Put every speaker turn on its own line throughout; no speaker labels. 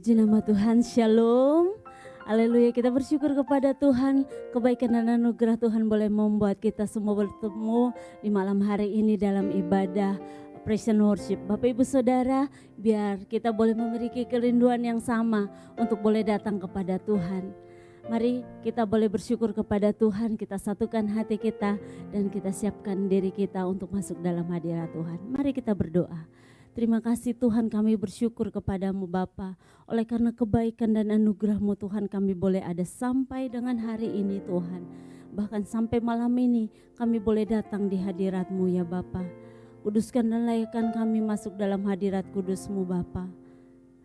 Puji nama Tuhan, Shalom. Haleluya, kita bersyukur kepada Tuhan, kebaikan dan anugerah Tuhan boleh membuat kita semua bertemu di malam hari ini dalam ibadah praise and worship. Bapak Ibu Saudara, biar kita boleh memiliki kerinduan yang sama untuk boleh datang kepada Tuhan. Mari kita boleh bersyukur kepada Tuhan, kita satukan hati kita dan kita siapkan diri kita untuk masuk dalam hadirat Tuhan. Mari kita berdoa. Terima kasih Tuhan, kami bersyukur kepadamu Bapa. Oleh karena kebaikan dan anugerah-Mu Tuhan, kami boleh ada sampai dengan hari ini Tuhan. Bahkan sampai malam ini kami boleh datang di hadirat-Mu ya Bapa. Kuduskan dan layakkan kami masuk dalam hadirat kudus-Mu Bapa.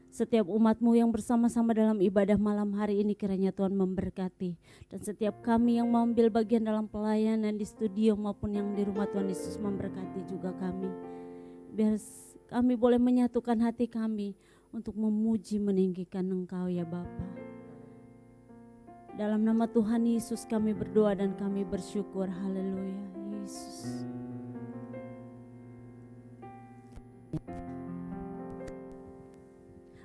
Setiap umat-Mu yang bersama-sama dalam ibadah malam hari ini kiranya Tuhan memberkati. Dan setiap kami yang mengambil bagian dalam pelayanan di studio maupun yang di rumah Tuhan Yesus memberkati juga kami. Biar kami boleh menyatukan hati kami untuk memuji meninggikan Engkau ya Bapa. Dalam nama Tuhan Yesus kami berdoa dan kami bersyukur. Haleluya Yesus.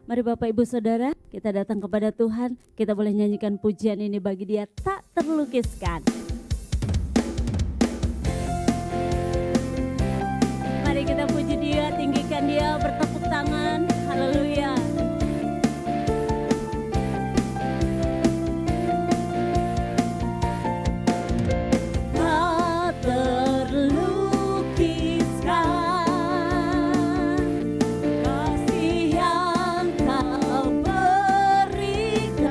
Mari Bapak Ibu Saudara, kita datang kepada Tuhan. Kita boleh nyanyikan pujian ini bagi Dia tak terlukiskan. Mari kita puji Dia, tinggikan Dia, bertepuk tangan. Haleluya. Tak terlukiskan kasih yang Kau berikan,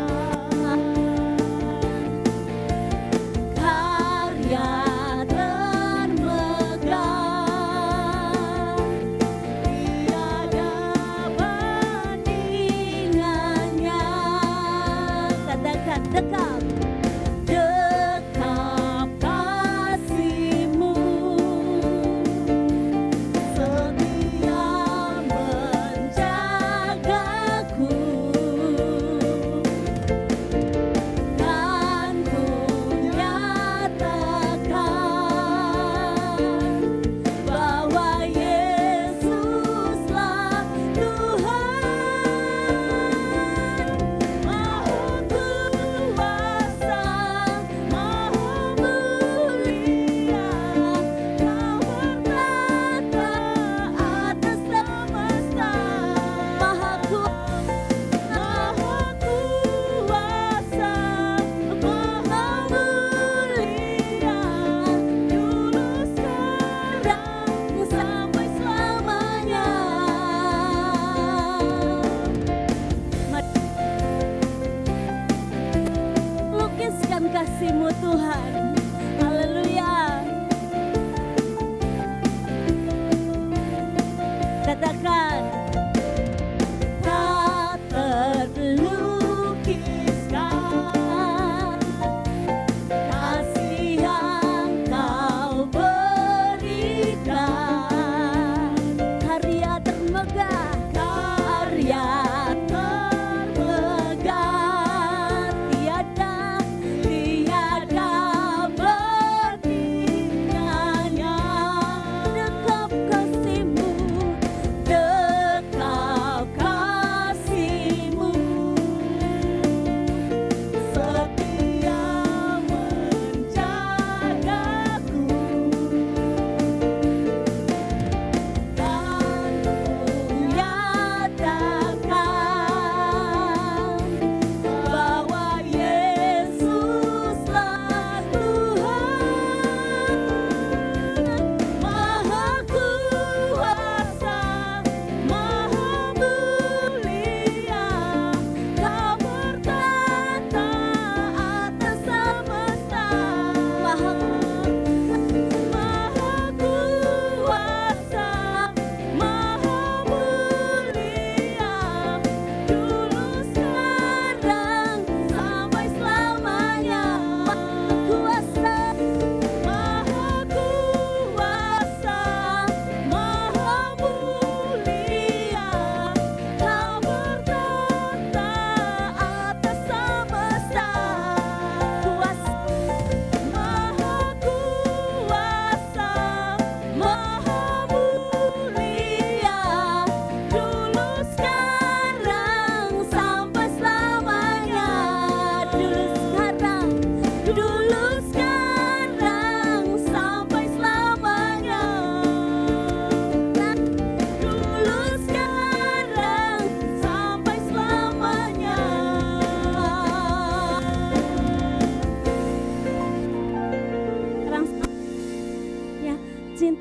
karya termegah. Tiada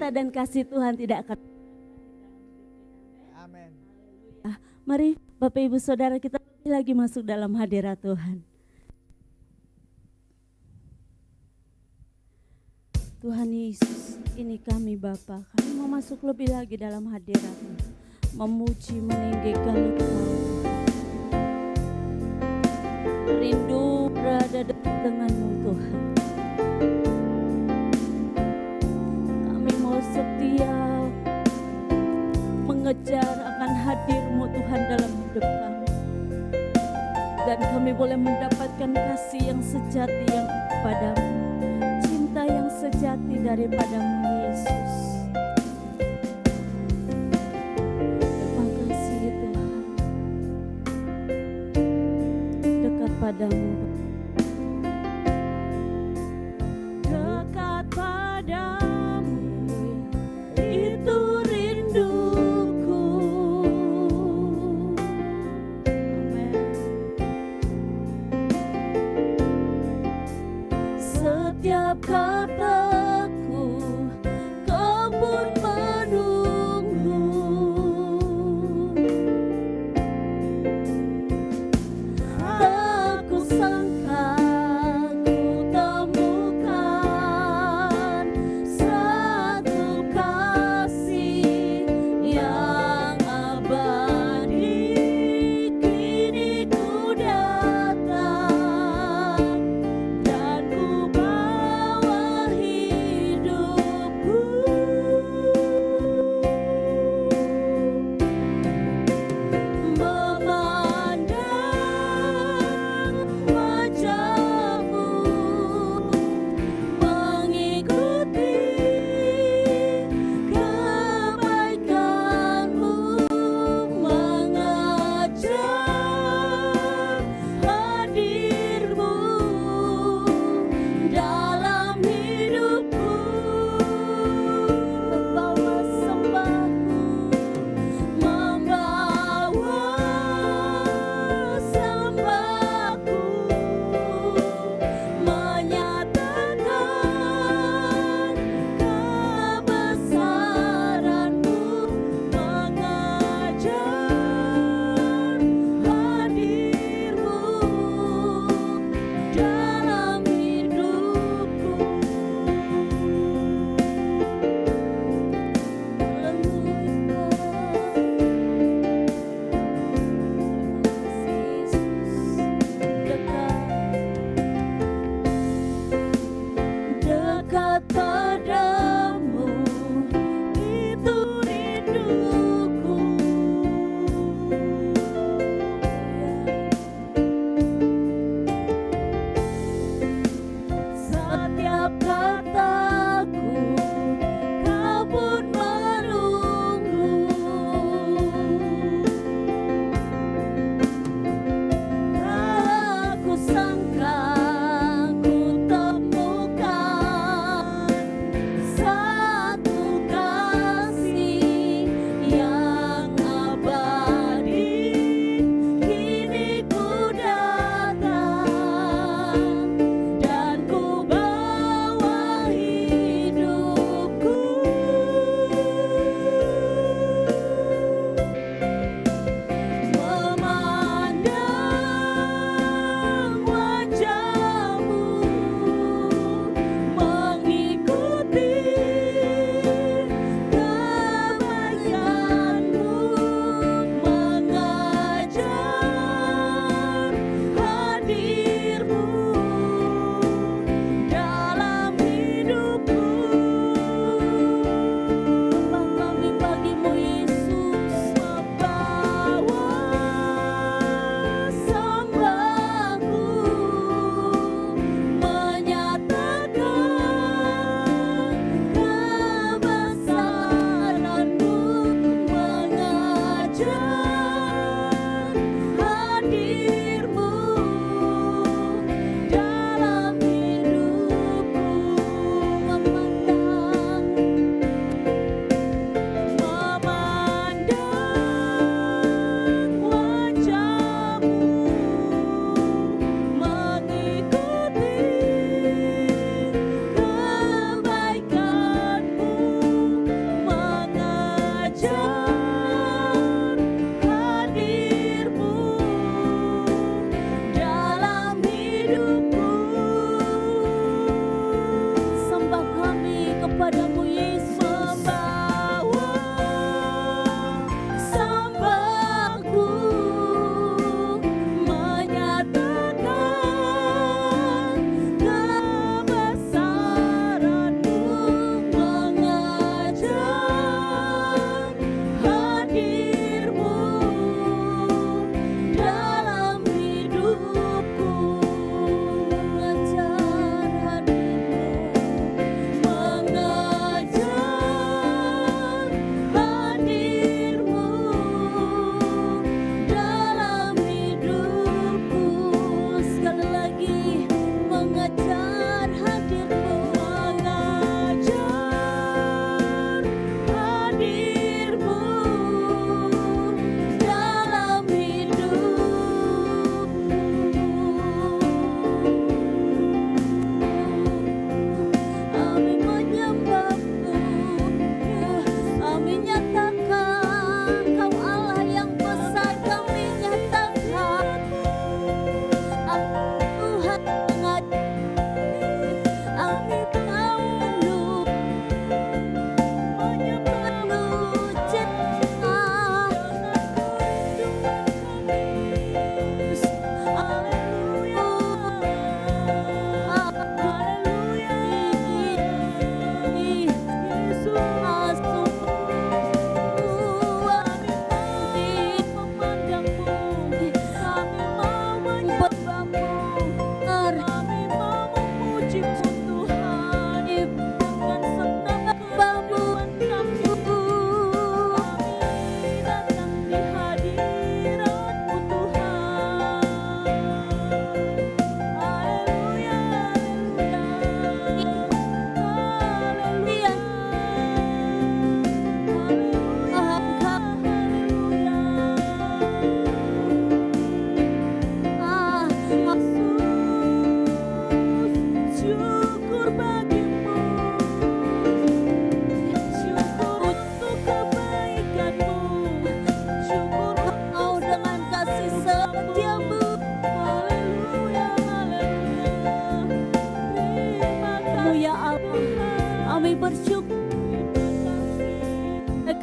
cinta dan kasih Tuhan tidak akan.
Amin.
Mari Bapak Ibu Saudara kita lagi masuk dalam hadirat Tuhan. Tuhan Yesus, ini kami Bapa, kami mau masuk lebih lagi dalam hadirat-Mu, memuji, meninggikan Engkau. Rindu berada dekat dengan-Mu Tuhan. Kami mau setia mengejar akan hadir-Mu Tuhan dalam hidup kami. Dan kami boleh mendapatkan kasih yang sejati yang kepadamu, cinta yang sejati daripadamu Yesus. Terima kasih Tuhan, dekat padamu, dekat padamu, itu rinduku. Amin. Setiap kataku kau pun menunggu. Aku sanggup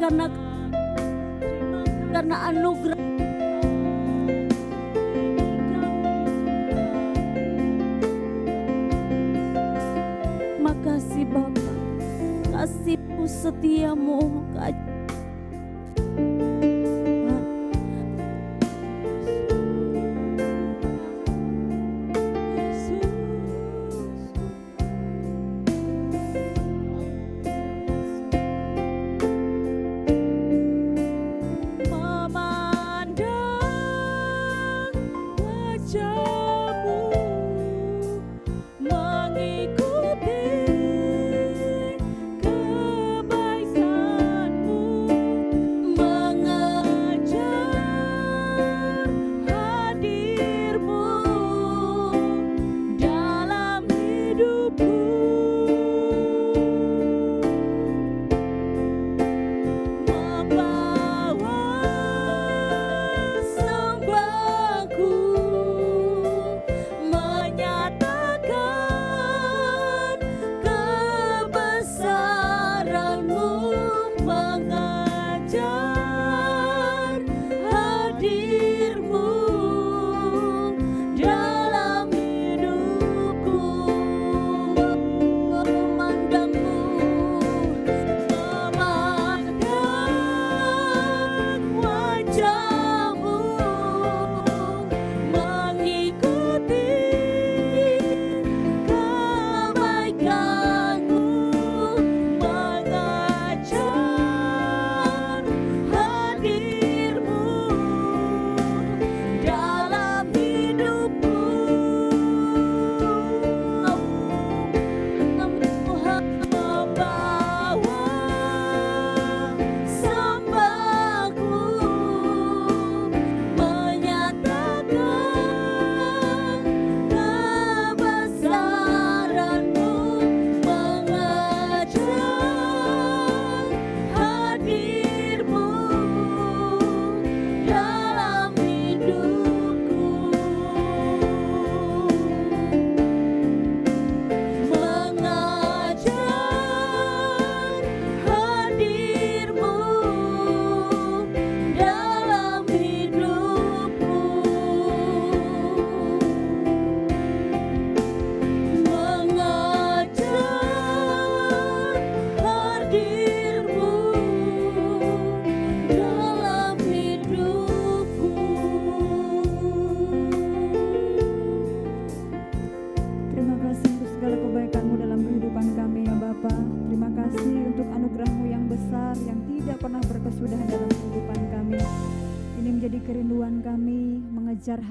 karena anugerah. Makasih Bapa, kasih-Mu setiamu,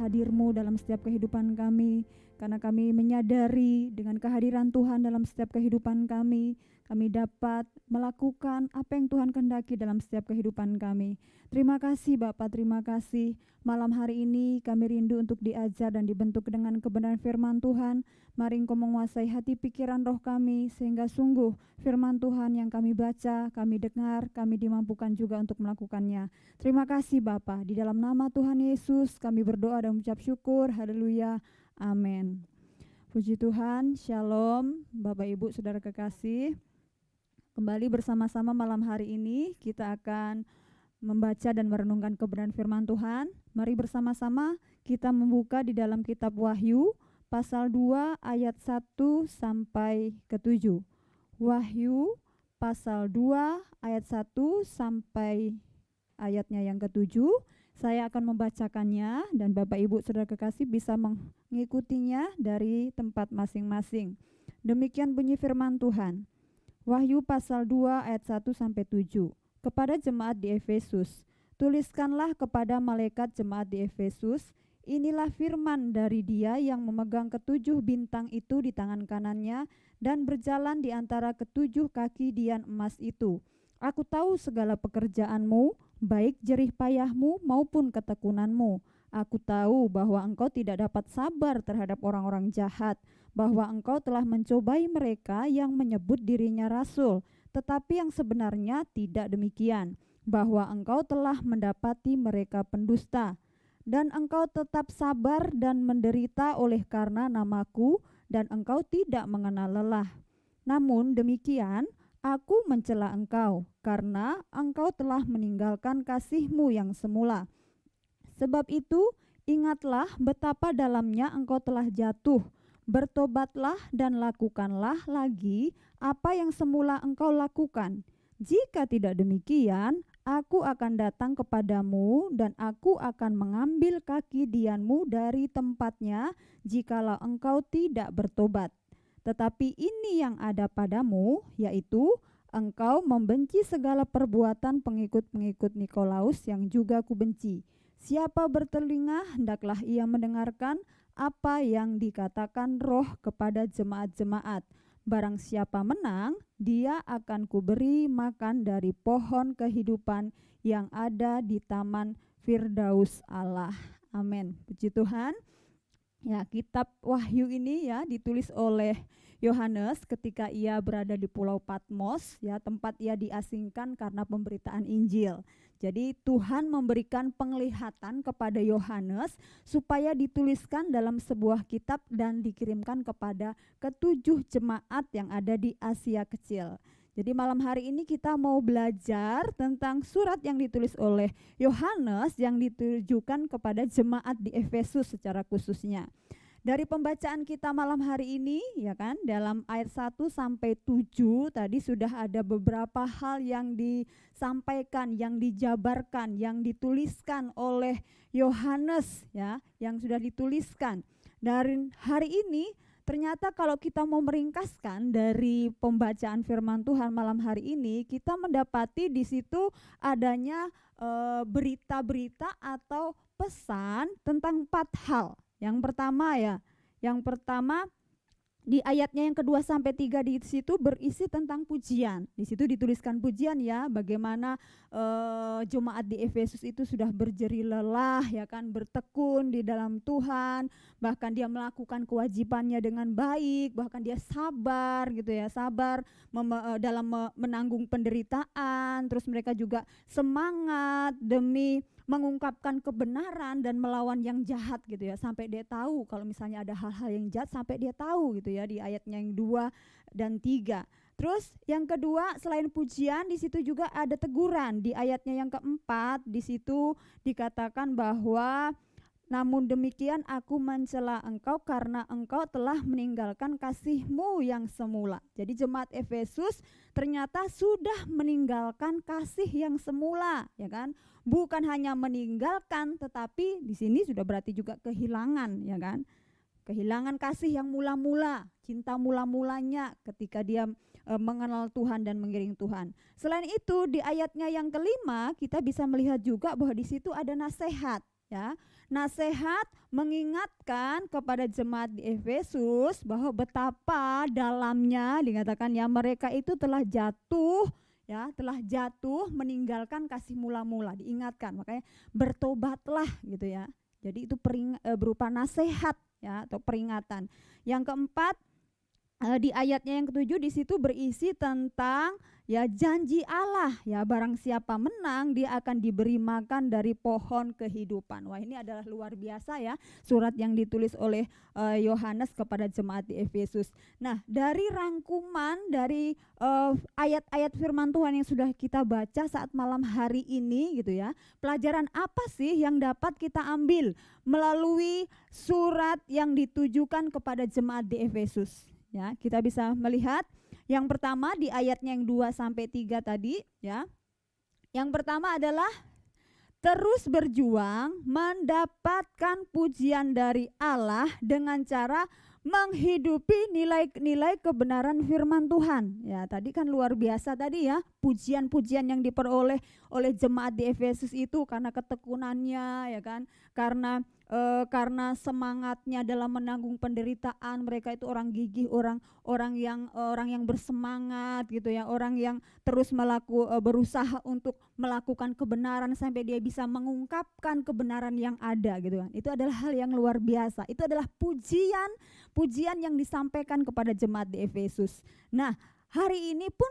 hadir-Mu dalam setiap kehidupan kami, karena kami menyadari dengan kehadiran Tuhan dalam setiap kehidupan kami dapat melakukan apa yang Tuhan kehendaki dalam setiap kehidupan kami. Terima kasih Bapa, terima kasih. Malam hari ini kami rindu untuk diajar dan dibentuk dengan kebenaran firman Tuhan. Mari Engkau menguasai hati pikiran roh kami, sehingga sungguh firman Tuhan yang kami baca, kami dengar, kami dimampukan juga untuk melakukannya. Terima kasih Bapa, di dalam nama Tuhan Yesus kami berdoa dan mengucap syukur. Haleluya, amin. Puji Tuhan, shalom Bapak Ibu Saudara kekasih. Kembali bersama-sama malam hari ini kita akan membaca dan merenungkan kebenaran firman Tuhan. Mari bersama-sama kita membuka di dalam kitab Wahyu pasal 2 ayat 1 sampai ke 7. Wahyu pasal 2 ayat 1 sampai ayatnya yang ke-7. Saya akan membacakannya dan Bapak Ibu Saudara kekasih bisa mengikutinya dari tempat masing-masing. Demikian bunyi firman Tuhan. Wahyu pasal 2 ayat 1 sampai 7. Kepada jemaat di Efesus, tuliskanlah kepada malaikat jemaat di Efesus, inilah firman dari Dia yang memegang ketujuh bintang itu di tangan kanannya dan berjalan di antara ketujuh kaki dian emas itu. Aku tahu segala pekerjaanmu, baik jerih payahmu maupun ketekunanmu. Aku tahu bahwa engkau tidak dapat sabar terhadap orang-orang jahat, bahwa engkau telah mencobai mereka yang menyebut dirinya rasul, tetapi yang sebenarnya tidak demikian, bahwa engkau telah mendapati mereka pendusta. Dan engkau tetap sabar dan menderita oleh karena namaku, dan engkau tidak mengenal lelah. Namun demikian, aku mencela engkau karena engkau telah meninggalkan kasih-Mu yang semula. Sebab itu, ingatlah betapa dalamnya engkau telah jatuh. Bertobatlah dan lakukanlah lagi apa yang semula engkau lakukan. Jika tidak demikian, aku akan datang kepadamu dan aku akan mengambil kaki dianmu dari tempatnya jikalau engkau tidak bertobat. Tetapi ini yang ada padamu, yaitu engkau membenci segala perbuatan pengikut-pengikut Nikolaus yang juga kubenci. Siapa bertelinga, hendaklah ia mendengarkan apa yang dikatakan Roh kepada jemaat-jemaat. Barang siapa menang, dia akan kuberi makan dari pohon kehidupan yang ada di taman Firdaus Allah. Amin. Puji Tuhan. Ya, kitab Wahyu ini ya ditulis oleh Yohanes ketika ia berada di Pulau Patmos, ya, tempat ia diasingkan karena pemberitaan Injil. Jadi Tuhan memberikan penglihatan kepada Yohanes supaya dituliskan dalam sebuah kitab dan dikirimkan kepada ketujuh jemaat yang ada di Asia Kecil. Jadi malam hari ini kita mau belajar tentang surat yang ditulis oleh Yohanes yang ditujukan kepada jemaat di Efesus secara khususnya. Dari pembacaan kita malam hari ini, ya kan, dalam ayat 1 sampai 7 tadi sudah ada beberapa hal yang disampaikan, yang dijabarkan, yang dituliskan oleh Yohanes, ya, yang sudah dituliskan. Dari hari ini ternyata kalau kita mau meringkaskan dari pembacaan firman Tuhan malam hari ini, kita mendapati di situ adanya berita-berita atau pesan tentang 4 hal. Yang pertama di ayatnya yang kedua sampai 3 di situ berisi tentang pujian. Di situ dituliskan pujian, ya, bagaimana jemaat di Efesus itu sudah berjeri lelah, ya kan, bertekun di dalam Tuhan, bahkan dia melakukan kewajibannya dengan baik, bahkan dia sabar gitu ya, sabar dalam menanggung penderitaan, terus mereka juga semangat demi mengungkapkan kebenaran dan melawan yang jahat gitu ya, sampai dia tahu kalau misalnya ada hal-hal yang jahat, sampai dia tahu gitu ya, di ayatnya yang 2 dan 3. Terus yang kedua, selain pujian di situ juga ada teguran. Di ayatnya yang keempat di situ dikatakan bahwa namun demikian aku mencela engkau karena engkau telah meninggalkan kasih-Mu yang semula. Jadi jemaat Efesus ternyata sudah meninggalkan kasih yang semula, ya kan? Bukan hanya meninggalkan, tetapi di sini sudah berarti juga kehilangan, ya kan? Kehilangan kasih yang mula-mula, cinta mula-mulanya ketika dia mengenal Tuhan dan mengiring Tuhan. Selain itu di ayatnya yang kelima kita bisa melihat juga bahwa di situ ada nasihat, ya. Nasihat mengingatkan kepada jemaat di Efesus bahwa betapa dalamnya dikatakan ya mereka itu telah jatuh, ya, telah jatuh meninggalkan kasih mula-mula, diingatkan, makanya bertobatlah gitu ya. Jadi itu berupa nasihat, ya, atau peringatan. Yang keempat, di ayatnya yang ketujuh di situ berisi tentang ya janji Allah, ya, barang siapa menang dia akan diberi makan dari pohon kehidupan. Wah, ini adalah luar biasa ya, surat yang ditulis oleh Yohanes kepada jemaat di Efesus. Nah, dari rangkuman dari ayat-ayat firman Tuhan yang sudah kita baca saat malam hari ini gitu ya, pelajaran apa sih yang dapat kita ambil melalui surat yang ditujukan kepada jemaat di Efesus? Ya, kita bisa melihat yang pertama di ayatnya yang 2 sampai 3 tadi, ya. Yang pertama adalah terus berjuang mendapatkan pujian dari Allah dengan cara menghidupi nilai-nilai kebenaran firman Tuhan. Ya, tadi kan luar biasa tadi ya, pujian-pujian yang diperoleh oleh jemaat di Efesus itu karena ketekunannya, ya kan, karena semangatnya dalam menanggung penderitaan. Mereka itu orang gigih, orang yang bersemangat gitu ya, orang yang terus berusaha untuk melakukan kebenaran sampai dia bisa mengungkapkan kebenaran yang ada gitu kan. Itu adalah hal yang luar biasa. Itu adalah pujian yang disampaikan kepada jemaat di Efesus. Nah, hari ini pun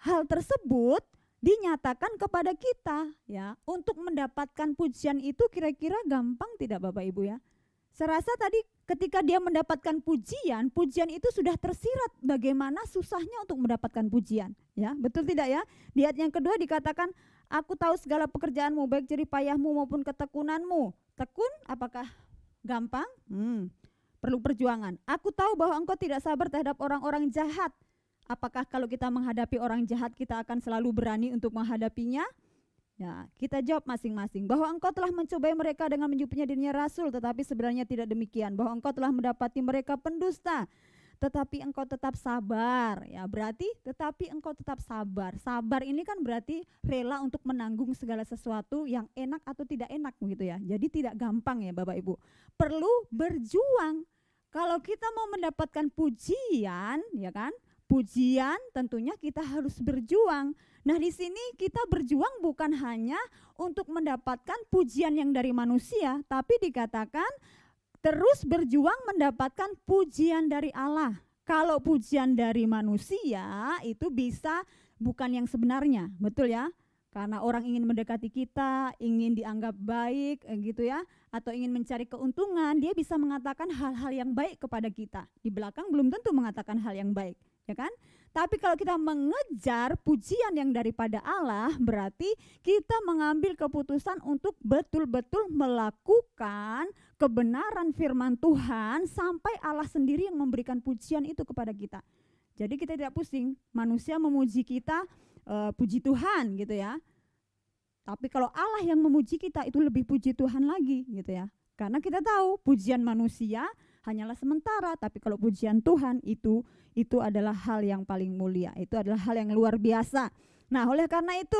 hal tersebut dinyatakan kepada kita, ya. Untuk mendapatkan pujian itu kira-kira gampang tidak Bapak Ibu ya? Saya rasa tadi ketika dia mendapatkan pujian, pujian itu sudah tersirat bagaimana susahnya untuk mendapatkan pujian, ya. Betul tidak ya? Di ayat yang kedua dikatakan, aku tahu segala pekerjaanmu, baik jerih payahmu maupun ketekunanmu. Tekun apakah gampang? Perlu perjuangan. Aku tahu bahwa engkau tidak sabar terhadap orang-orang jahat. Apakah kalau kita menghadapi orang jahat kita akan selalu berani untuk menghadapinya? Ya, kita jawab masing-masing bahwa engkau telah mencobai mereka dengan menyebutnya dirinya rasul, tetapi sebenarnya tidak demikian. Bahwa engkau telah mendapati mereka pendusta, tetapi engkau tetap sabar. Ya, berarti tetapi engkau tetap sabar. Sabar ini kan berarti rela untuk menanggung segala sesuatu yang enak atau tidak enak begitu ya. Jadi tidak gampang ya Bapak Ibu. Perlu berjuang. Kalau kita mau mendapatkan pujian, ya kan? Pujian tentunya kita harus berjuang. Nah, di sini kita berjuang bukan hanya untuk mendapatkan pujian yang dari manusia, tapi dikatakan terus berjuang mendapatkan pujian dari Allah. Kalau pujian dari manusia itu bisa bukan yang sebenarnya, betul ya? Karena orang ingin mendekati kita, ingin dianggap baik gitu ya, atau ingin mencari keuntungan, dia bisa mengatakan hal-hal yang baik kepada kita. Di belakang belum tentu mengatakan hal yang baik, ya kan? Tapi kalau kita mengejar pujian yang daripada Allah, berarti kita mengambil keputusan untuk betul-betul melakukan kebenaran firman Tuhan sampai Allah sendiri yang memberikan pujian itu kepada kita. Jadi kita tidak pusing, manusia memuji kita, puji Tuhan gitu ya. Tapi kalau Allah yang memuji kita itu lebih puji Tuhan lagi gitu ya. Karena kita tahu pujian manusia hanyalah sementara, tapi kalau pujian Tuhan itu adalah hal yang paling mulia, itu adalah hal yang luar biasa. Nah, oleh karena itu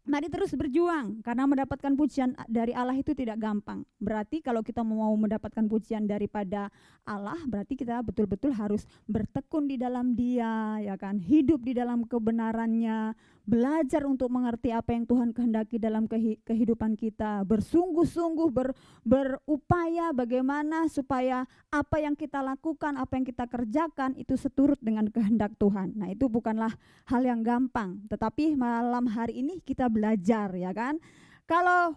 mari terus berjuang, karena mendapatkan pujian dari Allah itu tidak gampang. Berarti kalau kita mau mendapatkan pujian daripada Allah, berarti kita betul-betul harus bertekun di dalam Dia, ya kan? Hidup di dalam kebenarannya, belajar untuk mengerti apa yang Tuhan kehendaki dalam kehidupan kita, bersungguh-sungguh berupaya bagaimana supaya apa yang kita lakukan, apa yang kita kerjakan itu seturut dengan kehendak Tuhan. Nah, itu bukanlah hal yang gampang, tetapi malam hari ini kita belajar, ya kan? Kalau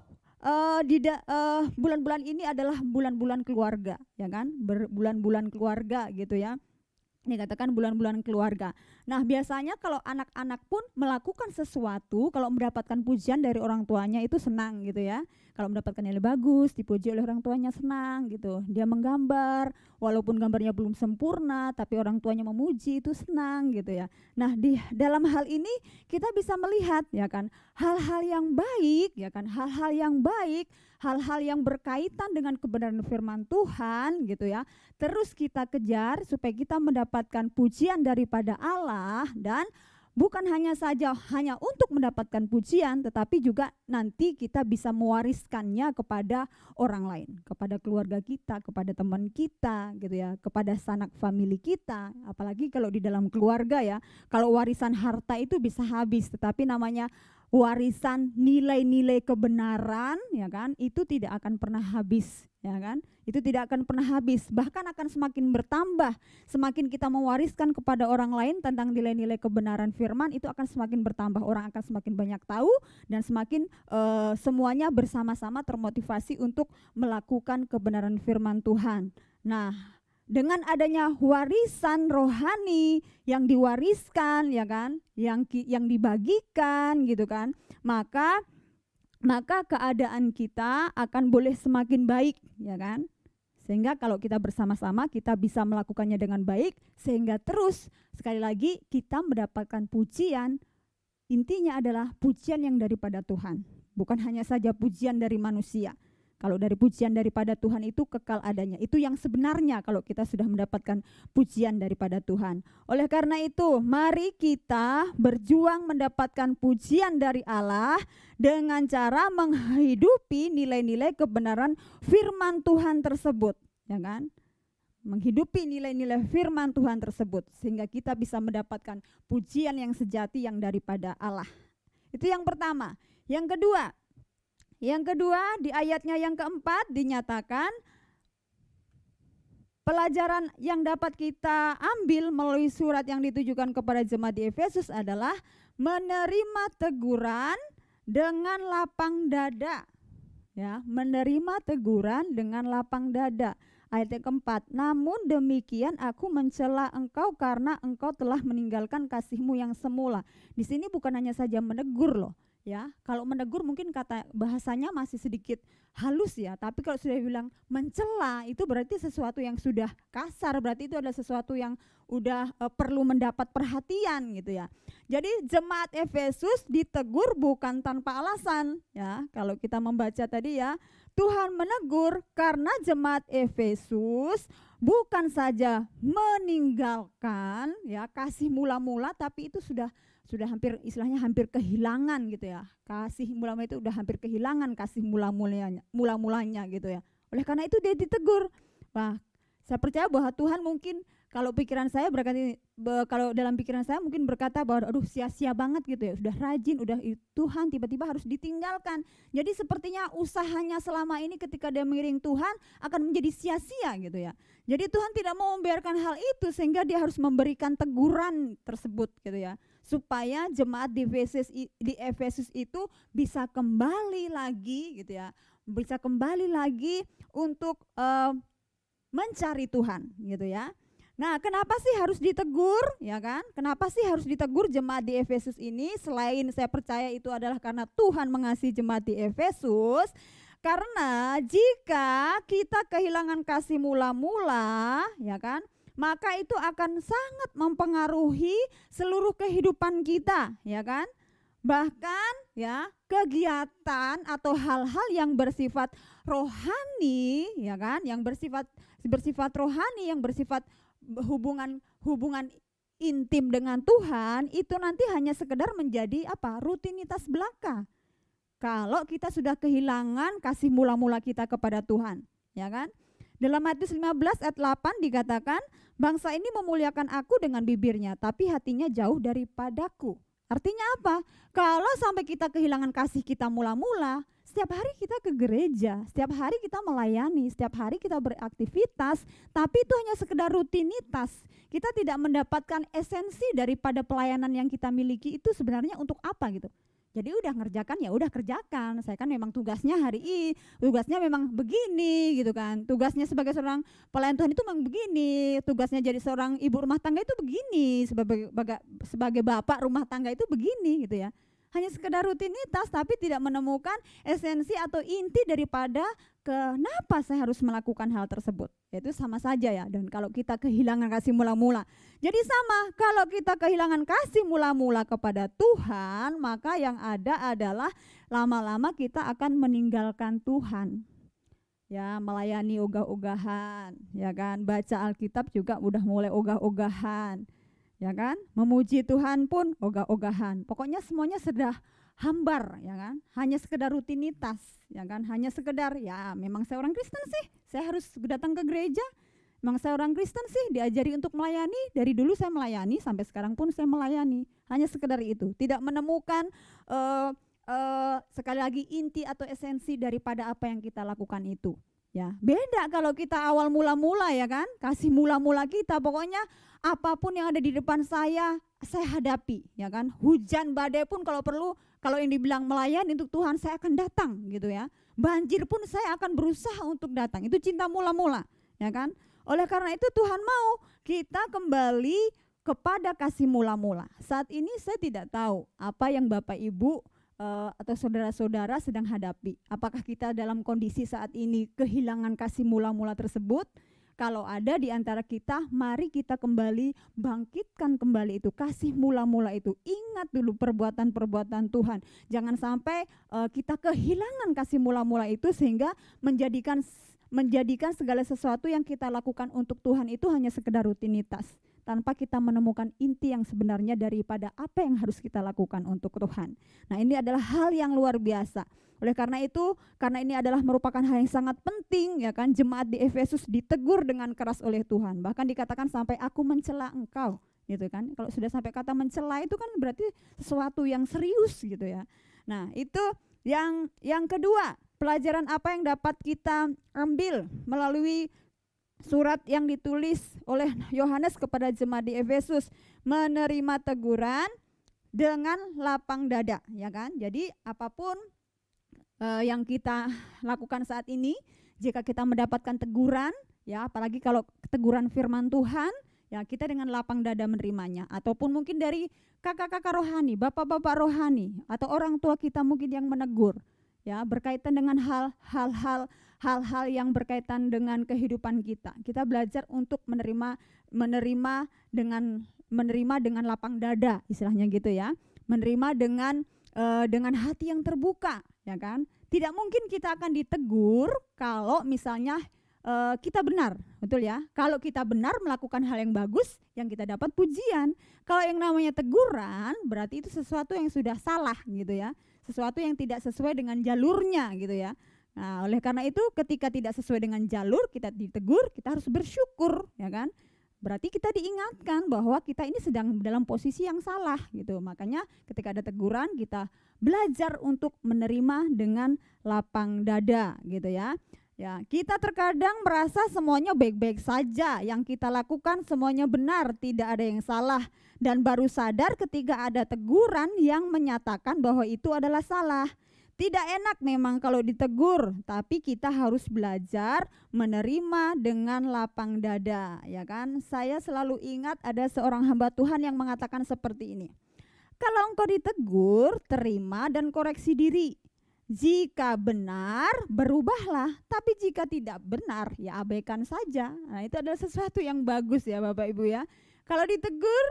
bulan-bulan ini adalah bulan-bulan keluarga, ya kan? Bulan-bulan keluarga gitu ya. Dikatakan bulan-bulan keluarga. Nah, biasanya kalau anak-anak pun melakukan sesuatu, kalau mendapatkan pujian dari orang tuanya itu senang gitu ya. Kalau mendapatkan nilai bagus, dipuji oleh orang tuanya senang gitu. Dia menggambar, walaupun gambarnya belum sempurna, tapi orang tuanya memuji itu senang gitu ya. Nah, di dalam hal ini kita bisa melihat ya kan, hal-hal yang baik ya kan, hal-hal yang baik, hal-hal yang berkaitan dengan kebenaran firman Tuhan gitu ya. Terus kita kejar supaya kita mendapatkan pujian daripada Allah, dan bukan hanya untuk mendapatkan pujian, tetapi juga nanti kita bisa mewariskannya kepada orang lain, kepada keluarga kita, kepada teman kita gitu ya, kepada sanak famili kita. Apalagi kalau di dalam keluarga ya, kalau warisan harta itu bisa habis, tetapi namanya warisan nilai-nilai kebenaran ya kan, itu tidak akan pernah habis ya kan, itu tidak akan pernah habis, bahkan akan semakin bertambah. Semakin kita mewariskan kepada orang lain tentang nilai-nilai kebenaran firman, itu akan semakin bertambah, orang akan semakin banyak tahu, dan semakin semuanya bersama-sama termotivasi untuk melakukan kebenaran firman Tuhan. Nah, dengan adanya warisan rohani yang diwariskan ya kan, yang dibagikan gitu kan, maka keadaan kita akan boleh semakin baik ya kan. Sehingga kalau kita bersama-sama kita bisa melakukannya dengan baik, sehingga terus sekali lagi kita mendapatkan pujian. Intinya adalah pujian yang daripada Tuhan, bukan hanya saja pujian dari manusia. Kalau dari pujian daripada Tuhan itu kekal adanya. Itu yang sebenarnya kalau kita sudah mendapatkan pujian daripada Tuhan. Oleh karena itu, mari kita berjuang mendapatkan pujian dari Allah dengan cara menghidupi nilai-nilai kebenaran firman Tuhan tersebut, ya kan? Menghidupi nilai-nilai firman Tuhan tersebut sehingga kita bisa mendapatkan pujian yang sejati yang daripada Allah. Itu yang pertama. Yang kedua di ayatnya yang keempat dinyatakan pelajaran yang dapat kita ambil melalui surat yang ditujukan kepada jemaat di Efesus adalah menerima teguran dengan lapang dada, ya, menerima teguran dengan lapang dada. Ayat yang keempat, namun demikian aku mencela engkau karena engkau telah meninggalkan kasihmu yang semula. Di sini bukan hanya saja menegur loh, ya. Kalau menegur mungkin kata bahasanya masih sedikit halus ya, tapi kalau sudah bilang mencela itu berarti sesuatu yang sudah kasar, berarti itu adalah sesuatu yang udah perlu mendapat perhatian gitu ya. Jadi jemaat Efesus ditegur bukan tanpa alasan ya. Kalau kita membaca tadi ya, Tuhan menegur karena jemaat Efesus bukan saja meninggalkan ya kasih mula-mula, tapi itu sudah hampir istilahnya hampir kehilangan gitu ya. Kasih mula-mula itu udah hampir kehilangan kasih mula-mulanya gitu ya. Oleh karena itu dia ditegur. Wah, saya percaya bahwa Tuhan mungkin kalau pikiran saya berkata, kalau dalam pikiran saya mungkin berkata bahwa aduh sia-sia banget gitu ya, sudah rajin, udah Tuhan tiba-tiba harus ditinggalkan. Jadi sepertinya usahanya selama ini ketika dia mengiring Tuhan akan menjadi sia-sia gitu ya. Jadi Tuhan tidak mau membiarkan hal itu sehingga dia harus memberikan teguran tersebut gitu ya, supaya jemaat di Efesus itu bisa kembali lagi gitu ya, bisa kembali lagi untuk mencari Tuhan gitu ya. Nah, kenapa sih harus ditegur, ya kan? Kenapa sih harus ditegur jemaat di Efesus ini? Selain saya percaya itu adalah karena Tuhan mengasihi jemaat di Efesus. Karena jika kita kehilangan kasih mula-mula, ya kan? Maka itu akan sangat mempengaruhi seluruh kehidupan kita, ya kan? Bahkan ya, kegiatan atau hal-hal yang bersifat rohani, ya kan? Yang bersifat rohani, yang bersifat hubungan intim dengan Tuhan itu nanti hanya sekedar menjadi rutinitas belaka kalau kita sudah kehilangan kasih mula-mula kita kepada Tuhan, ya kan? Dalam Matius 15 ayat 8 dikatakan, bangsa ini memuliakan aku dengan bibirnya tapi hatinya jauh daripadaku. Artinya apa? Kalau sampai kita kehilangan kasih kita mula-mula, setiap hari kita ke gereja, setiap hari kita melayani, setiap hari kita beraktivitas, tapi itu hanya sekedar rutinitas. Kita tidak mendapatkan esensi daripada pelayanan yang kita miliki itu sebenarnya untuk apa gitu. Jadi udah ngerjakan ya udah kerjakan. Saya kan memang tugasnya tugasnya memang begini gitu kan. Tugasnya sebagai seorang pelayan Tuhan itu memang begini. Tugasnya jadi seorang ibu rumah tangga itu begini. Sebagai bapak rumah tangga itu begini gitu ya. Hanya sekedar rutinitas tapi tidak menemukan esensi atau inti daripada kenapa saya harus melakukan hal tersebut. Itu sama saja ya. Dan kalau kita kehilangan kasih mula-mula, jadi sama, kalau kita kehilangan kasih mula-mula kepada Tuhan, maka yang ada adalah lama-lama kita akan meninggalkan Tuhan. Ya, melayani ogah-ogahan, ya kan? Baca Alkitab juga udah mulai ogah-ogahan. Ya kan, memuji Tuhan pun ogah-ogahan. Pokoknya semuanya sudah hambar, ya kan, hanya sekedar rutinitas, ya kan, hanya sekedar ya memang saya orang Kristen sih, saya harus datang ke gereja. Memang saya orang Kristen sih, diajari untuk melayani, dari dulu saya melayani sampai sekarang pun saya melayani. Hanya sekedar itu, tidak menemukan sekali lagi inti atau esensi daripada apa yang kita lakukan itu. Ya, beda kalau kita awal mula-mula, ya kan, kasih mula-mula kita, pokoknya apapun yang ada di depan saya hadapi, ya kan. Hujan badai pun kalau perlu, kalau yang dibilang melayani untuk Tuhan saya akan datang gitu ya. Banjir pun saya akan berusaha untuk datang. Itu cinta mula-mula, ya kan. Oleh karena itu Tuhan mau kita kembali kepada kasih mula-mula. Saat ini saya tidak tahu apa yang Bapak Ibu atau saudara-saudara sedang hadapi. Apakah kita dalam kondisi saat ini kehilangan kasih mula-mula tersebut? Kalau ada di antara kita, mari kita kembali bangkitkan kembali itu kasih mula-mula itu. Ingat dulu perbuatan-perbuatan Tuhan. Jangan sampai kita kehilangan kasih mula-mula itu sehingga menjadikan segala sesuatu yang kita lakukan untuk Tuhan itu hanya sekedar rutinitas, tanpa kita menemukan inti yang sebenarnya daripada apa yang harus kita lakukan untuk Tuhan. Nah, ini adalah hal yang luar biasa. Oleh karena itu, karena ini adalah merupakan hal yang sangat penting, ya kan, jemaat di Efesus ditegur dengan keras oleh Tuhan. Bahkan dikatakan sampai aku mencela engkau, gitu kan. Kalau sudah sampai kata mencela itu kan berarti sesuatu yang serius gitu ya. Nah, itu yang kedua, pelajaran apa yang dapat kita ambil melalui surat yang ditulis oleh Yohanes kepada jemaat di Efesus, menerima teguran dengan lapang dada, ya kan. Jadi apapun yang kita lakukan saat ini, jika kita mendapatkan teguran, ya apalagi kalau teguran firman Tuhan, ya kita dengan lapang dada menerimanya. Ataupun mungkin dari kakak-kakak rohani, bapak-bapak rohani, atau orang tua kita mungkin yang menegur, ya berkaitan dengan hal-hal yang berkaitan dengan kehidupan kita. Kita belajar untuk menerima dengan lapang dada, istilahnya gitu ya. Menerima dengan hati yang terbuka, ya kan? Tidak mungkin kita akan ditegur kalau misalnya kita benar, betul ya? Kalau kita benar melakukan hal yang bagus, yang kita dapat pujian. Kalau yang namanya teguran, berarti itu sesuatu yang sudah salah gitu ya. Sesuatu yang tidak sesuai dengan jalurnya gitu ya. Nah, oleh karena itu ketika tidak sesuai dengan jalur, kita ditegur, kita harus bersyukur, ya kan? Berarti kita diingatkan bahwa kita ini sedang dalam posisi yang salah gitu. Makanya ketika ada teguran, kita belajar untuk menerima dengan lapang dada gitu ya. Ya, kita terkadang merasa semuanya baik-baik saja, yang kita lakukan semuanya benar, tidak ada yang salah, dan baru sadar ketika ada teguran yang menyatakan bahwa itu adalah salah. Tidak enak memang kalau ditegur, tapi kita harus belajar menerima dengan lapang dada, ya kan? Saya selalu ingat ada seorang hamba Tuhan yang mengatakan seperti ini. Kalau engkau ditegur, terima dan koreksi diri. Jika benar, berubahlah, tapi jika tidak benar, ya abaikan saja. Nah, itu adalah sesuatu yang bagus ya Bapak Ibu ya. Kalau ditegur,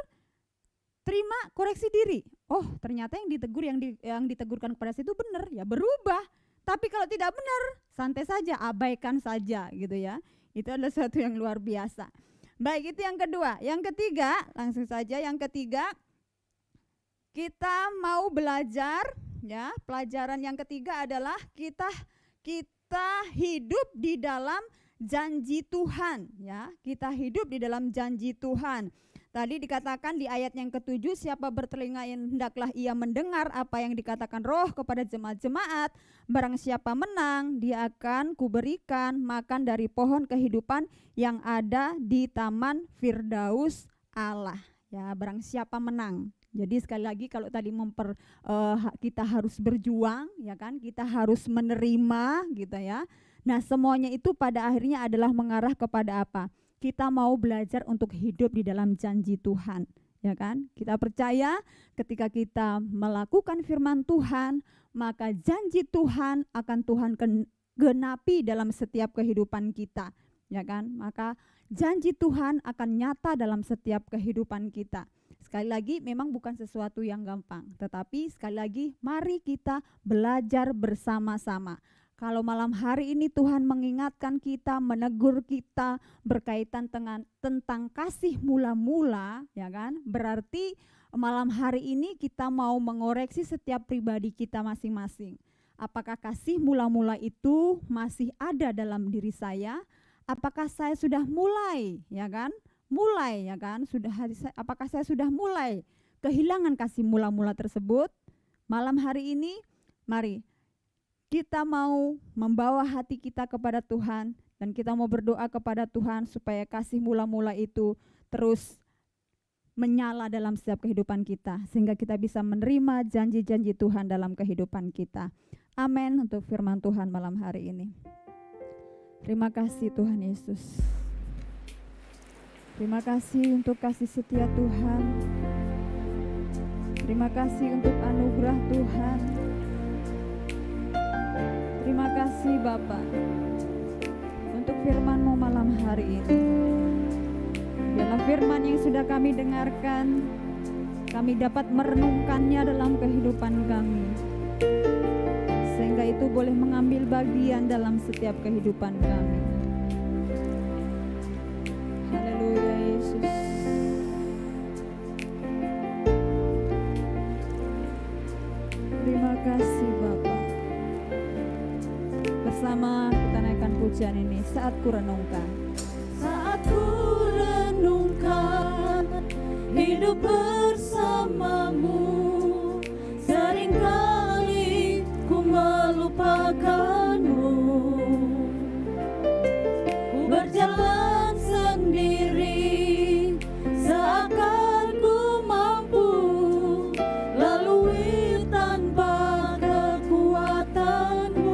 terima, koreksi diri. Oh, ternyata yang ditegur, yang ditegurkan kepada saya itu benar, ya berubah. Tapi kalau tidak benar, santai saja, abaikan saja gitu ya. Itu adalah sesuatu yang luar biasa. Baik, itu yang kedua. Yang ketiga, langsung saja yang ketiga, kita mau belajar. Ya, pelajaran yang ketiga adalah kita hidup di dalam janji Tuhan, ya. Kita hidup di dalam janji Tuhan. Tadi dikatakan di ayat yang ke-7, siapa bertelinga hendaklah ia mendengar apa yang dikatakan Roh kepada jemaat-jemaat. Barang siapa menang, dia akan kuberikan makan dari pohon kehidupan yang ada di taman Firdaus Allah. Ya, barang siapa menang. Jadi sekali lagi kalau tadi kita harus berjuang, ya kan, kita harus menerima gitu ya. Nah, semuanya itu pada akhirnya adalah mengarah kepada apa? Kita mau belajar untuk hidup di dalam janji Tuhan, ya kan? Kita percaya ketika kita melakukan firman Tuhan, maka janji Tuhan akan Tuhan genapi dalam setiap kehidupan kita, ya kan? Maka janji Tuhan akan nyata dalam setiap kehidupan kita. Sekali lagi memang bukan sesuatu yang gampang, tetapi sekali lagi mari kita belajar bersama-sama. Kalau malam hari ini Tuhan mengingatkan kita, menegur kita berkaitan tentang kasih mula-mula, ya kan? Berarti malam hari ini kita mau mengoreksi setiap pribadi kita masing-masing. Apakah kasih mula-mula itu masih ada dalam diri saya? Apakah saya sudah mulai, ya kan? Ya kan? Apakah saya sudah mulai kehilangan kasih mula-mula tersebut? Malam hari ini mari kita mau membawa hati kita kepada Tuhan dan kita mau berdoa kepada Tuhan supaya kasih mula-mula itu terus menyala dalam setiap kehidupan kita sehingga kita bisa menerima janji-janji Tuhan dalam kehidupan kita. Amin untuk firman Tuhan malam hari ini. Terima kasih Tuhan Yesus. Terima kasih untuk kasih setia Tuhan. Terima kasih untuk anugerah Tuhan. Terima kasih Bapa untuk firman-Mu malam hari ini. Dalam firman yang sudah kami dengarkan, kami dapat merenungkannya dalam kehidupan kami, sehingga itu boleh mengambil bagian dalam setiap kehidupan kami. Haleluya Yesus. Terima kasih Bapa. Bersama kita naikkan pujian ini, saat ku renungkan.
Saat ku renungkan hidup bersamamu, seringkali ku melupakanmu. Ku berjalan sendiri, seakan ku mampu lalui tanpa kekuatanmu.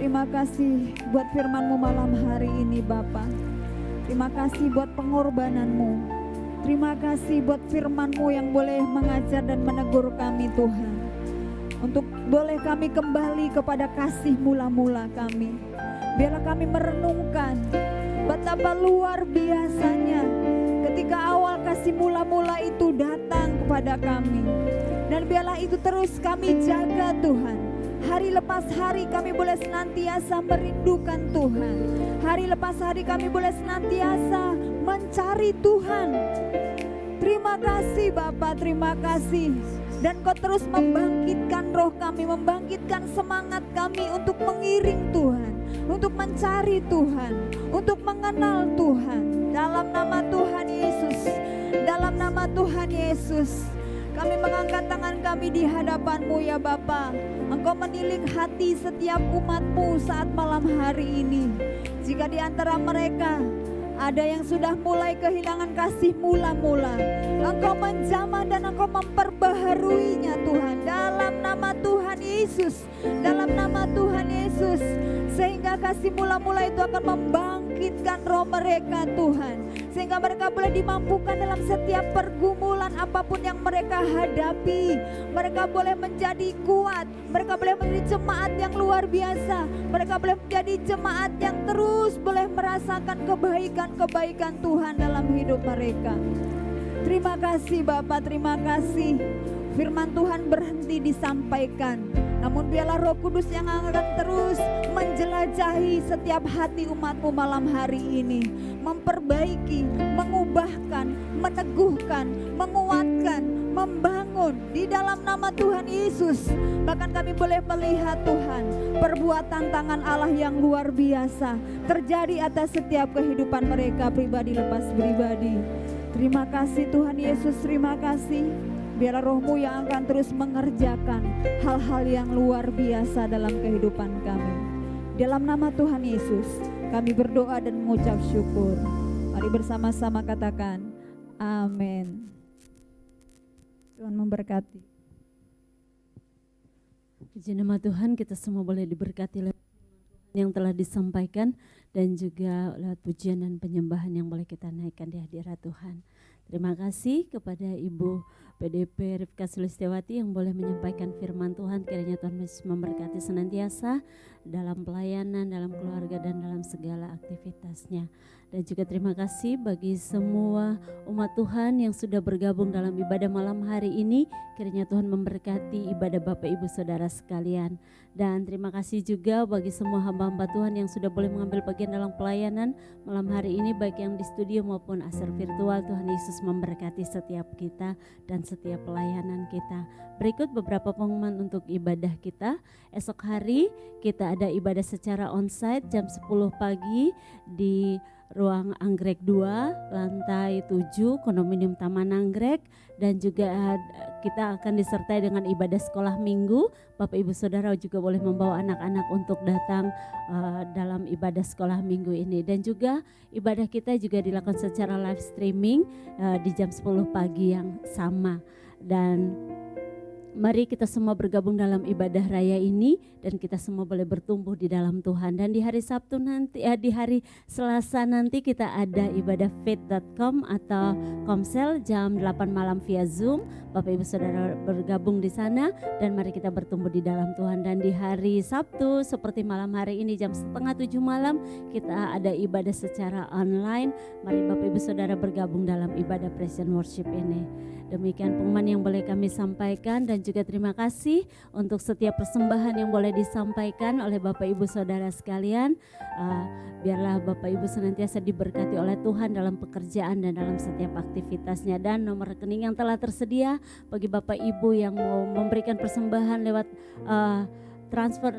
terima kasih buat firman-Mu malam hari ini Bapa. Terima kasih buat pengorbanan-Mu. Terima kasih buat firman-Mu yang boleh mengajar dan menegur kami Tuhan. Untuk boleh kami kembali kepada kasih mula-mula kami. Biarlah kami merenungkan betapa luar biasanya ketika awal kasih mula-mula itu datang kepada kami. Dan biarlah itu terus kami jaga Tuhan. Hari lepas hari kami boleh senantiasa merindukan Tuhan. Hari lepas hari kami boleh senantiasa mencari Tuhan. Terima kasih Bapa, terima kasih. Dan Kau terus membangkitkan roh kami, membangkitkan semangat kami untuk mengiring Tuhan, untuk mencari Tuhan, untuk mengenal Tuhan. Dalam nama Tuhan Yesus, dalam nama Tuhan Yesus, kami mengangkat tangan kami di hadapan-Mu ya Bapa. Engkau menilik hati setiap umat-Mu saat malam hari ini. Jika di antara mereka ada yang sudah mulai kehilangan kasih mula-mula, Engkau menjamah dan Engkau memperbaharuinya Tuhan. Dalam nama Tuhan Yesus, dalam nama Tuhan Yesus, sehingga kasih mula-mula itu akan membangkitkan roh mereka Tuhan, sehingga mereka boleh dimampukan dalam setiap pergumulan apapun yang mereka hadapi. Mereka boleh menjadi kuat, mereka boleh menjadi jemaat yang luar biasa, mereka boleh menjadi jemaat yang terus boleh merasakan kebaikan Tuhan dalam hidup mereka. Terima kasih Bapa, terima kasih. Firman Tuhan berhenti disampaikan, namun biarlah Roh Kudus yang akan terus menjelajahi setiap hati umat-Mu malam hari ini, memperbaiki, mengubahkan, meneguhkan, menguatkan, membangun di dalam nama Tuhan Yesus. Bahkan kami boleh melihat Tuhan, perbuatan tangan Allah yang luar biasa terjadi atas setiap kehidupan mereka pribadi lepas pribadi. Terima kasih Tuhan Yesus, terima kasih. Biarlah Roh-Mu yang akan terus mengerjakan hal-hal yang luar biasa dalam kehidupan kami. Dalam nama Tuhan Yesus, kami berdoa dan mengucap syukur. Mari bersama-sama katakan, amin. Tuhan memberkati.
Puji nama Tuhan, kita semua boleh diberkati lewat yang telah disampaikan dan juga lewat pujian dan penyembahan yang boleh kita naikkan di hadirat Tuhan. Terima kasih kepada Ibu PDP Rifka Sulistiawati yang boleh menyampaikan firman Tuhan. Kiranya Tuhan Yesus memberkati senantiasa dalam pelayanan, dalam keluarga dan dalam segala aktivitasnya. Dan juga terima kasih bagi semua umat Tuhan yang sudah bergabung dalam ibadah malam hari ini. Kiranya Tuhan memberkati ibadah Bapak Ibu Saudara sekalian. Dan terima kasih juga bagi semua hamba-hamba Tuhan yang sudah boleh mengambil bagian dalam pelayanan malam hari ini, baik yang di studio maupun asal virtual. Tuhan Yesus memberkati setiap kita dan setiap pelayanan kita. Berikut beberapa pengumuman untuk ibadah kita. Esok hari kita ada ibadah secara onsite jam 10 pagi di Ruang Anggrek 2, lantai 7, kondominium Taman Anggrek. Dan juga kita akan disertai dengan ibadah sekolah minggu. Bapak Ibu Saudara juga boleh membawa anak-anak untuk datang dalam ibadah sekolah minggu ini. Dan juga ibadah kita juga dilakukan secara live streaming di jam 10 pagi yang sama. Dan mari kita semua bergabung dalam ibadah raya ini dan kita semua boleh bertumbuh di dalam Tuhan. Dan di hari Sabtu nanti, di hari Selasa nanti kita ada ibadah faith.com atau Komsel jam 8 malam via Zoom. Bapak Ibu Saudara bergabung di sana dan mari kita bertumbuh di dalam Tuhan. Dan di hari Sabtu seperti malam hari ini jam 6:30 malam kita ada ibadah secara online. Mari Bapak Ibu Saudara bergabung dalam ibadah praise and worship ini. Demikian pengumuman yang boleh kami sampaikan dan juga terima kasih untuk setiap persembahan yang boleh disampaikan oleh Bapak Ibu Saudara sekalian. Biarlah Bapak Ibu senantiasa diberkati oleh Tuhan dalam pekerjaan dan dalam setiap aktivitasnya. Dan nomor rekening yang telah tersedia bagi Bapak Ibu yang mau memberikan persembahan lewat transfer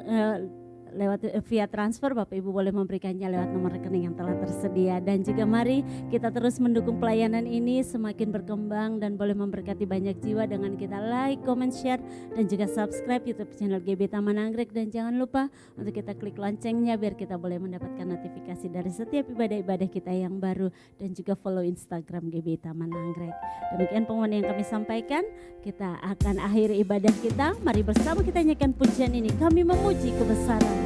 lewat via transfer, Bapak Ibu boleh memberikannya lewat nomor rekening yang telah tersedia. Dan juga mari kita terus mendukung pelayanan ini semakin berkembang dan boleh memberkati banyak jiwa dengan kita like, comment, share dan juga subscribe YouTube channel GB Taman Anggrek. Dan jangan lupa untuk kita klik loncengnya biar kita boleh mendapatkan notifikasi dari setiap ibadah-ibadah kita yang baru dan juga follow Instagram GB Taman Anggrek. Demikian pengumuman yang kami sampaikan. Kita akan akhiri ibadah kita. Mari bersama kita nyanyikan pujian ini. Kami memuji kebesaran.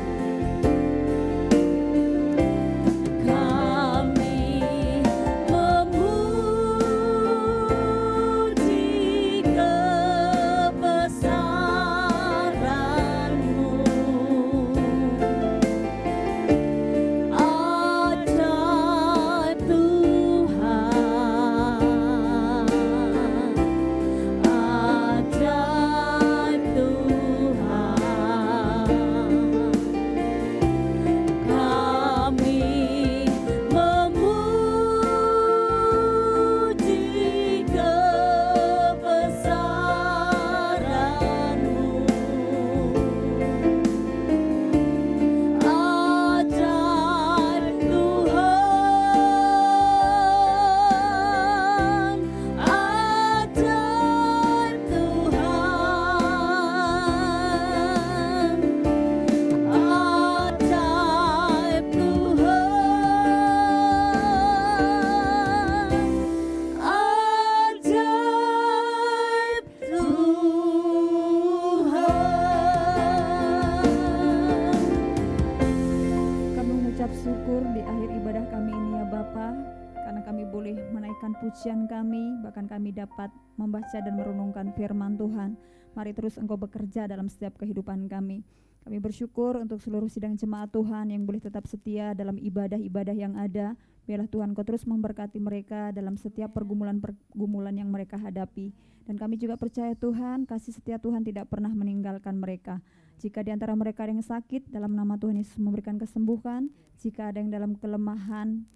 pujian kami, bahkan kami dapat membaca dan merenungkan firman Tuhan. Mari terus Engkau bekerja dalam setiap kehidupan kami. Kami bersyukur untuk seluruh sidang jemaat Tuhan yang boleh tetap setia dalam ibadah-ibadah yang ada. Biarlah Tuhan Kau terus memberkati mereka dalam setiap pergumulan-pergumulan yang mereka hadapi. Dan kami juga percaya Tuhan, kasih setia Tuhan tidak pernah meninggalkan mereka. Jika di antara mereka ada yang sakit, dalam nama Tuhan Yesus memberikan kesembuhan. Jika ada yang dalam kelemahan,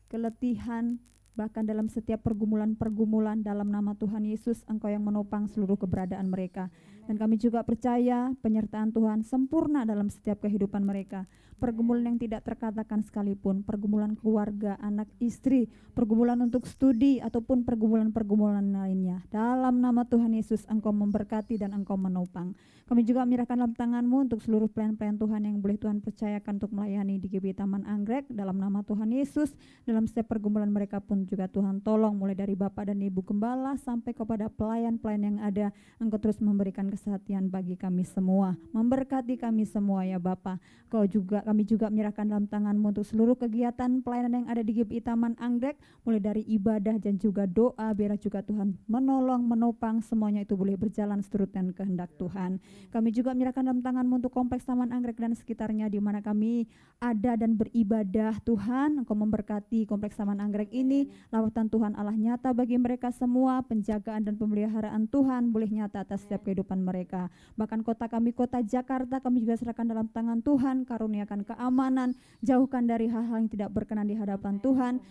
keletihan, bahkan dalam setiap pergumulan-pergumulan, dalam nama Tuhan Yesus Engkau yang menopang seluruh keberadaan mereka. Dan kami juga percaya penyertaan Tuhan sempurna dalam setiap kehidupan mereka. Pergumulan yang tidak terkatakan sekalipun, pergumulan keluarga, anak, istri, pergumulan untuk studi, ataupun pergumulan-pergumulan lainnya. Dalam nama Tuhan Yesus Engkau memberkati dan Engkau menopang. Kami juga menyerahkan dalam tangan-Mu untuk seluruh pelayan-pelayan Tuhan yang boleh Tuhan percayakan untuk melayani di GBI Taman Anggrek. Dalam nama Tuhan Yesus, dalam setiap pergumulan mereka pun juga Tuhan tolong, mulai dari Bapak dan Ibu Gembala sampai kepada pelayan-pelayan yang ada. Engkau terus memberikan kesehatan bagi kami semua, memberkati kami semua ya Bapa. Kami juga menyerahkan dalam tangan-Mu untuk seluruh kegiatan pelayanan yang ada di GBI Taman Anggrek, mulai dari ibadah dan juga doa. Biarlah juga Tuhan menolong, menopang, semuanya itu boleh berjalan seturut dan kehendak Tuhan. Kami juga menyerahkan dalam tangan-Mu untuk kompleks Taman Anggrek dan sekitarnya di mana kami ada dan beribadah. Tuhan, Engkau memberkati kompleks Taman Anggrek ini. Lawatan Tuhan Allah nyata bagi mereka semua. Penjagaan dan pemeliharaan Tuhan boleh nyata atas setiap kehidupan mereka. Bahkan kota kami, kota Jakarta, kami juga serahkan dalam tangan Tuhan. Karuniakan keamanan, jauhkan dari hal-hal yang tidak berkenan di hadapan Tuhan.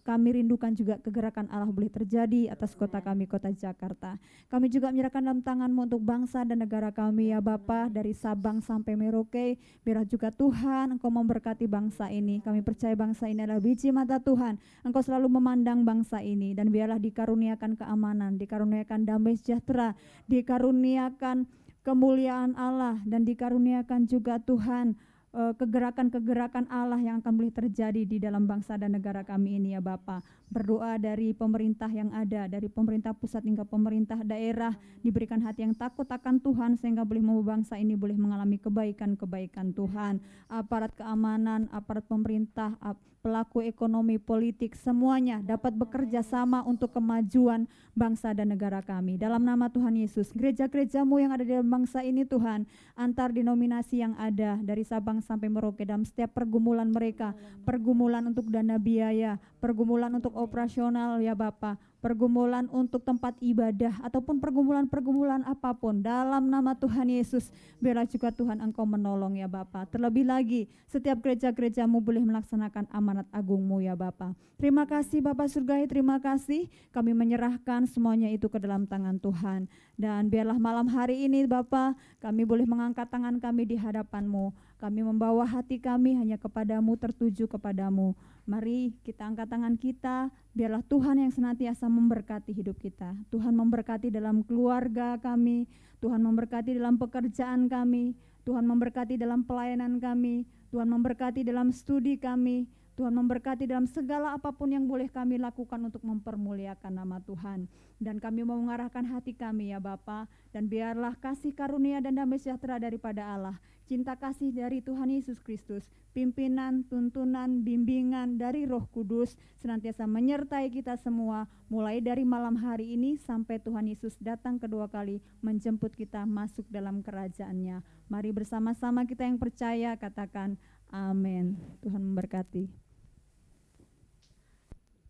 Kami rindukan juga kegerakan Allah boleh terjadi atas kota kami, kota Jakarta. Kami juga menyerahkan dalam tangan-Mu untuk bangsa dan negara kami ya Bapa, dari Sabang sampai Merauke. Biarlah juga Tuhan Engkau memberkati bangsa ini. Kami percaya bangsa ini adalah biji mata Tuhan. Engkau selalu memandang bangsa ini, dan biarlah dikaruniakan keamanan, dikaruniakan damai sejahtera, dikaruniakan kemuliaan Allah, dan dikaruniakan juga Tuhan kegerakan-kegerakan Allah yang akan boleh terjadi di dalam bangsa dan negara kami ini ya Bapa. Berdoa dari pemerintah yang ada, dari pemerintah pusat hingga pemerintah daerah, diberikan hati yang takut akan Tuhan sehingga boleh membawa bangsa ini boleh mengalami kebaikan-kebaikan Tuhan. Aparat keamanan, aparat pemerintah, pelaku ekonomi, politik, semuanya dapat bekerja sama untuk kemajuan bangsa dan negara kami. Dalam nama Tuhan Yesus, gereja-gereja-Mu yang ada di dalam bangsa ini Tuhan, antar denominasi yang ada dari Sabang sampai Merauke, dalam setiap pergumulan mereka, pergumulan untuk dana biaya, pergumulan untuk operasional ya Bapa, pergumulan untuk tempat ibadah, ataupun pergumulan-pergumulan apapun, dalam nama Tuhan Yesus, biarlah juga Tuhan Engkau menolong ya Bapa. Terlebih lagi, setiap gereja-gereja-Mu boleh melaksanakan amanat agung-Mu ya Bapa. Terima kasih Bapa Surgawi, terima kasih. Kami menyerahkan semuanya itu ke dalam tangan Tuhan. Dan biarlah malam hari ini Bapa, kami boleh mengangkat tangan kami di hadapan-Mu. Kami membawa hati kami hanya kepadamu, tertuju kepadamu. Mari kita angkat tangan kita, biarlah Tuhan yang senantiasa memberkati hidup kita. Tuhan memberkati dalam keluarga kami, Tuhan memberkati dalam pekerjaan kami, Tuhan memberkati dalam pelayanan kami, Tuhan memberkati dalam studi kami, Tuhan memberkati dalam segala apapun yang boleh kami lakukan untuk mempermuliakan nama Tuhan. Dan kami mau mengarahkan hati kami ya Bapa, dan biarlah kasih karunia dan damai sejahtera daripada Allah, cinta kasih dari Tuhan Yesus Kristus, pimpinan, tuntunan, bimbingan dari Roh Kudus senantiasa menyertai kita semua, mulai dari malam hari ini sampai Tuhan Yesus datang kedua kali menjemput kita masuk dalam kerajaan-Nya. Mari bersama-sama kita yang percaya katakan amin. Tuhan memberkati.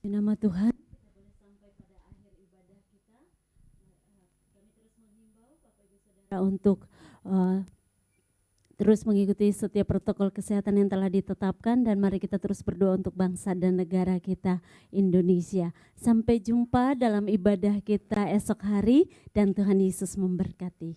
Di nama Tuhan, kita boleh sampai pada akhir ibadah kita. Kami terus menghimbau Bapak Ibu Saudara untuk terus mengikuti setiap protokol kesehatan yang telah ditetapkan, dan mari kita terus berdoa untuk bangsa dan negara kita Indonesia. Sampai jumpa dalam ibadah kita esok hari, dan Tuhan Yesus memberkati.